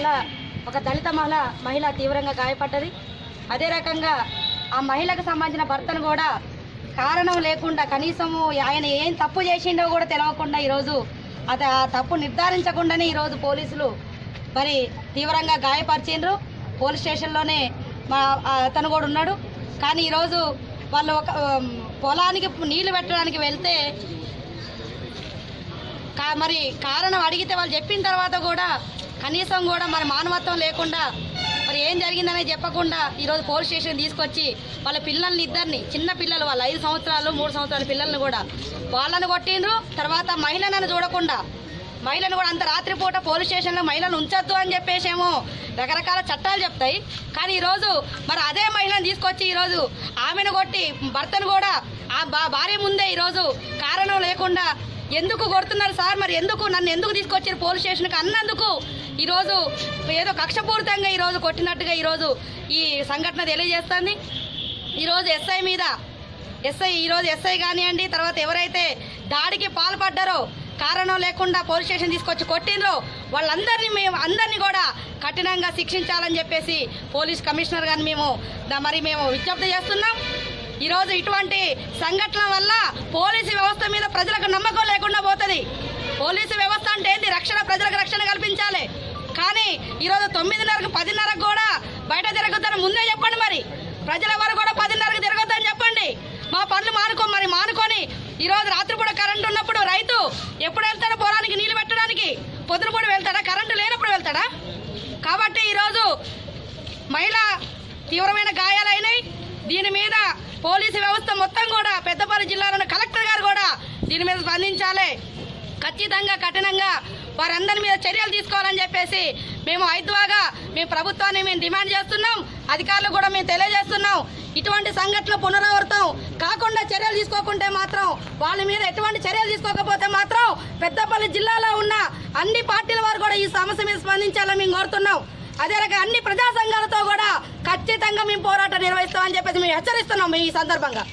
వల్ల ఒక దళిత మహిళ తీవ్రంగా గాయపడ్డది. అదే రకంగా ఆ మహిళకు సంబంధించిన భర్తను కూడా కారణం లేకుండా కనీసము ఆయన ఏం తప్పు చేసిండో కూడా తెలియకుండా ఈరోజు ఆ తప్పు నిర్ధారించకుండానే ఈరోజు పోలీసులు మరి తీవ్రంగా గాయపరిచిండ్రు. పోలీస్ స్టేషన్లోనే అతను కూడా ఉన్నాడు. కానీ ఈరోజు వాళ్ళు ఒక పొలానికి నీళ్లు పెట్టడానికి వెళ్తే మరి కారణం అడిగితే వాళ్ళు చెప్పిన తర్వాత కూడా కనీసం కూడా మరి మానవత్వం లేకుండా మరి ఏం జరిగిందనే చెప్పకుండా ఈరోజు పోలీస్ స్టేషన్ తీసుకొచ్చి వాళ్ళ పిల్లల్ని ఇద్దరిని చిన్న పిల్లలు వాళ్ళు 5 సంవత్సరాలు 3 సంవత్సరాల పిల్లల్ని కూడా వాళ్ళని కొట్టిండ్రు. తర్వాత మహిళలను చూడకుండా మహిళను కూడా అంత రాత్రిపూట పోలీస్ స్టేషన్లో మహిళను ఉంచొద్దు అని చెప్పేసేమో రకరకాల చట్టాలు చెప్తాయి. కానీ ఈరోజు మరి అదే మహిళను తీసుకొచ్చి ఈరోజు ఆమెను కొట్టి భర్తను కూడా ఆ భార్య ముందే ఈరోజు కారణం లేకుండా ఎందుకు కొడుతున్నారు సార్, మరి నన్ను ఎందుకు తీసుకొచ్చారు పోలీస్ స్టేషన్కి అన్నందుకు ఈరోజు ఏదో కక్షపూరితంగా ఈరోజు కొట్టినట్టుగా ఈరోజు ఈ సంఘటన తెలియజేస్తుంది. ఈరోజు ఎస్ఐ కానివ్వండి, తర్వాత ఎవరైతే దాడికి పాల్పడ్డారో కారణం లేకుండా పోలీస్ స్టేషన్ తీసుకొచ్చి కొట్టిండ్రో వాళ్ళందరినీ కూడా కఠినంగా శిక్షించాలని చెప్పేసి పోలీస్ కమిషనర్ గారిని మేము విజ్ఞప్తి చేస్తున్నాం. ఈరోజు ఇటువంటి సంఘటనల వల్ల పోలీసు వ్యవస్థ మీద ప్రజలకు నమ్మకం లేకుండా పోతుంది. పోలీసు వ్యవస్థ అంటే ఏంటి? ప్రజలకు రక్షణ కల్పించాలి. కానీ ఈరోజు 9:30కు 10:30కు కూడా బయట తిరగొద్దని ముందే చెప్పండి. మరి ప్రజల వరకు కూడా 10:30కు తిరగొద్దని చెప్పండి. మా పనులు మానుకొని ఈరోజు రాత్రిపూట కరెంటు ఉన్నప్పుడు రైతు ఎప్పుడు వెళ్తాడో పొలానికి నీళ్లు పెట్టడానికి? పొద్దునపూట వెళ్తాడా? కరెంటు లేనప్పుడు వెళ్తాడా? కాబట్టి ఈరోజు మహిళ తీవ్రమైన గాయాలైనాయి. దీని మీద పోలీసు వ్యవస్థ మొత్తం కూడా పెద్దపల్లి జిల్లాలోని కలెక్టర్ గారు కూడా దీని మీద స్పందించాలి. ఖచ్చితంగా కఠినంగా వారందరి మీద చర్యలు తీసుకోవాలని చెప్పేసి మేము ప్రభుత్వాన్ని డిమాండ్ చేస్తున్నాం. అధికారులు కూడా మేము తెలియజేస్తున్నాం. ఇటువంటి సంఘటనలు పునరావృతం కాకుండా చర్యలు తీసుకోకుంటే మాత్రం, వాళ్ళ మీద ఎటువంటి చర్యలు తీసుకోకపోతే మాత్రం పెద్దపల్లి జిల్లాలో ఉన్న అన్ని పార్టీల వారు కూడా ఈ సమస్య మీద స్పందించాలని మేము కోరుతున్నాం. అదే రకంగా అన్ని ప్రజా సంఘాలతో కూడా ఖచ్చితంగా మేము పోరాటం నిర్వహిస్తామని చెప్పేసి మేము హెచ్చరిస్తున్నాం ఈ సందర్భంగా.